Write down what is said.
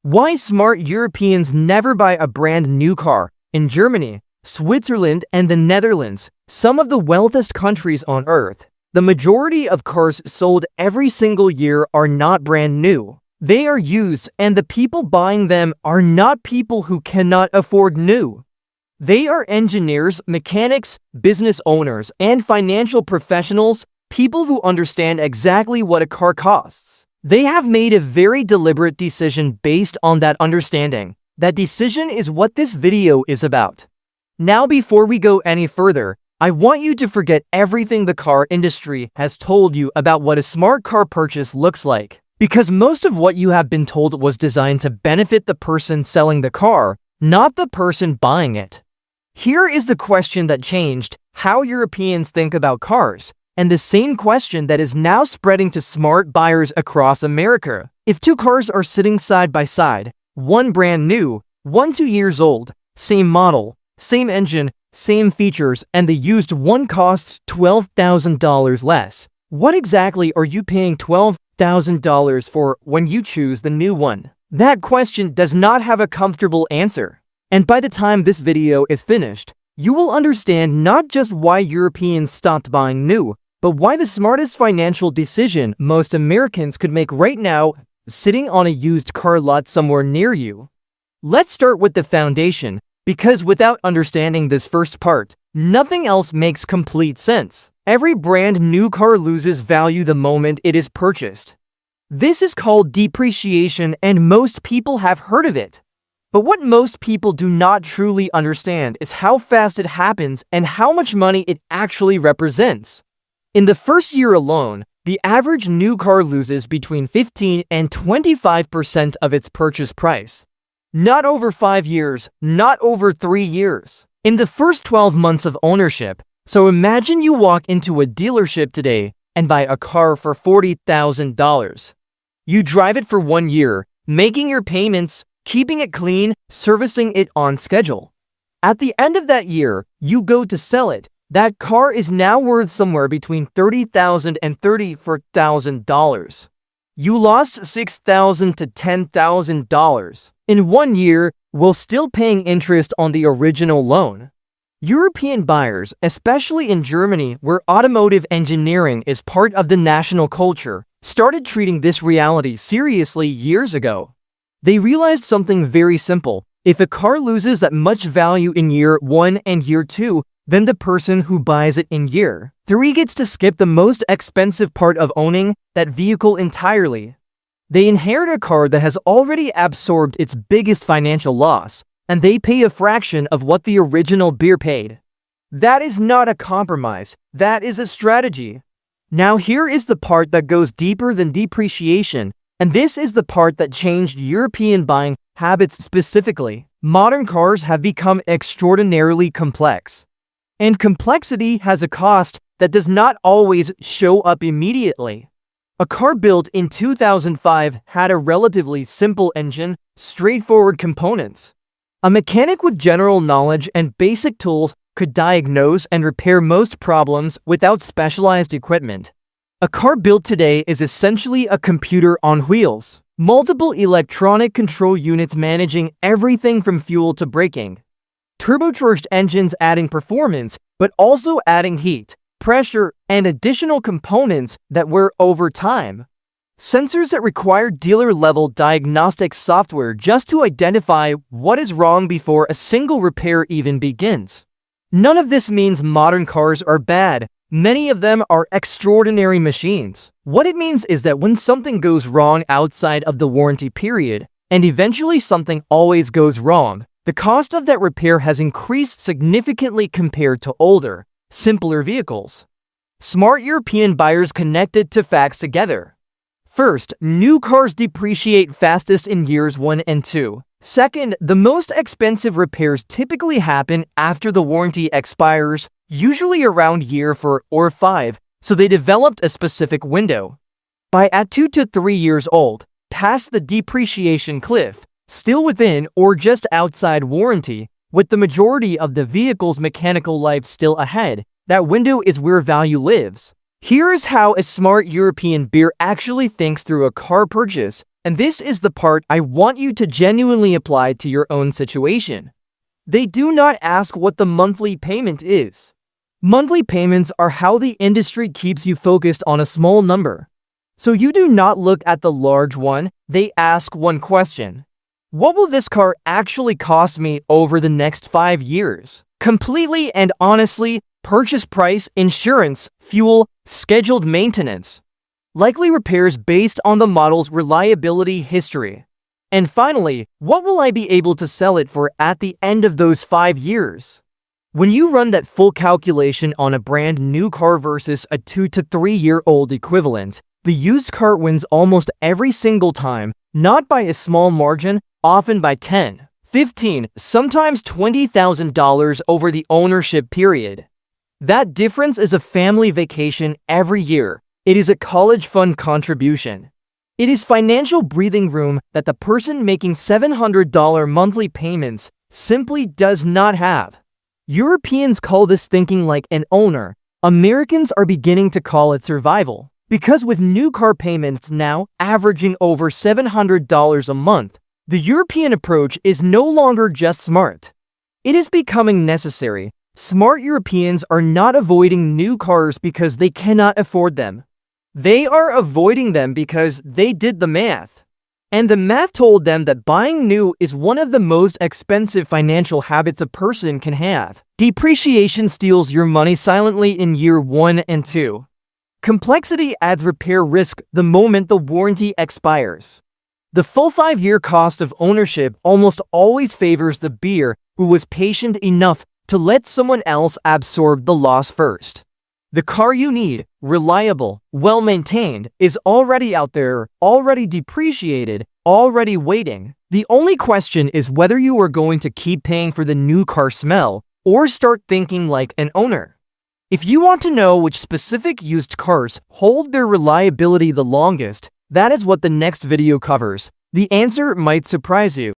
Why smart Europeans never buy a brand new car. In Germany, Switzerland, and the Netherlands, some of the wealthiest countries on earth, the majority of cars sold every single year are not brand new. They are used, and the people buying them are not people who cannot afford new. They are engineers, mechanics, business owners, and financial professionals, people who understand exactly what a car costs. They have made a very deliberate decision based on that understanding. That decision is what this video is about. Now, before we go any further, I want you to forget everything the car industry has told you about what a smart car purchase looks like, because most of what you have been told was designed to benefit the person selling the car, not the person buying it. Here is the question that changed how Europeans think about cars, and the same question that is now spreading to smart buyers across America. If two cars are sitting side by side, one brand new, one 2 years old, same model, same engine, same features, and the used one costs $12,000 less, what exactly are you paying $12,000 for when you choose the new one? That question does not have a comfortable answer. And by the time this video is finished, you will understand not just why Europeans stopped buying new, but why the smartest financial decision most Americans could make right now sitting on a used car lot somewhere near you. Let's start with the foundation, because without understanding this first part, nothing else makes complete sense. Every brand new car loses value the moment it is purchased. This is called depreciation, and most people have heard of it. But what most people do not truly understand is how fast it happens and how much money it actually represents. In the first year alone, the average new car loses between 15 and 25% of its purchase price. Not over 5 years, not over 3 years. In the first 12 months of ownership, so imagine you walk into a dealership today and buy a car for $40,000. You drive it for 1 year, making your payments, keeping it clean, servicing it on schedule. At the end of that year, you go to sell it. That car is now worth somewhere between $30,000 and $34,000. You lost $6,000 to $10,000 in 1 year while still paying interest on the original loan. European buyers, especially in Germany, where automotive engineering is part of the national culture, started treating this reality seriously years ago. They realized something very simple. If a car loses that much value in year 1 and year 2, then the person who buys it in year 3 gets to skip the most expensive part of owning that vehicle entirely. They inherit a car that has already absorbed its biggest financial loss, and they pay a fraction of what the original beer paid. That is not a compromise, that is a strategy. Now here is the part that goes deeper than depreciation, and this is the part that changed European buying habits specifically. Modern cars have become extraordinarily complex. And complexity has a cost that does not always show up immediately. A car built in 2005 had a relatively simple engine, straightforward components. A mechanic with general knowledge and basic tools could diagnose and repair most problems without specialized equipment. A car built today is essentially a computer on wheels. Multiple electronic control units managing everything from fuel to braking. Turbocharged engines adding performance, but also adding heat, pressure, and additional components that wear over time. Sensors that require dealer-level diagnostic software just to identify what is wrong before a single repair even begins. None of this means modern cars are bad. Many of them are extraordinary machines. What it means is that when something goes wrong outside of the warranty period, and eventually something always goes wrong, the cost of that repair has increased significantly compared to older, simpler vehicles. Smart European buyers connected two facts together. First, new cars depreciate fastest in years 1 and 2. Second, the most expensive repairs typically happen after the warranty expires, usually around year 4 or 5, so they developed a specific window. By at 2 to 3 years old, past the depreciation cliff, still within or just outside warranty, with the majority of the vehicle's mechanical life still ahead, that window is where value lives. Here is how a smart European buyer actually thinks through a car purchase, And this is the part I want you to genuinely apply to your own situation. They do not ask what the monthly payment is. Monthly payments are how the industry keeps you focused on a small number. So you do not look at the large one, they ask one question. What will this car actually cost me over the next 5 years? Completely and honestly, purchase price, insurance, fuel, scheduled maintenance. Likely repairs based on the model's reliability history. And finally, what will I be able to sell it for at the end of those 5 years? When you run that full calculation on a brand new car versus a 2 to 3 year old equivalent, the used car wins almost every single time, not by a small margin, often by 10, 15, sometimes $20,000 over the ownership period. That difference is a family vacation every year. It is a college fund contribution. It is financial breathing room that the person making $700 monthly payments simply does not have. Europeans call this thinking like an owner. Americans are beginning to call it survival. Because with new car payments now averaging over $700 a month, the European approach is no longer just smart. It is becoming necessary. Smart Europeans are not avoiding new cars because they cannot afford them. They are avoiding them because they did the math. And the math told them that buying new is one of the most expensive financial habits a person can have. Depreciation steals your money silently in year 1 and 2. Complexity adds repair risk the moment the warranty expires. The full 5-year cost of ownership almost always favors the buyer who was patient enough to let someone else absorb the loss first. The car you need, reliable, well-maintained, is already out there, already depreciated, already waiting. The only question is whether you are going to keep paying for the new car smell or start thinking like an owner. If you want to know which specific used cars hold their reliability the longest, that is what the next video covers. The answer might surprise you.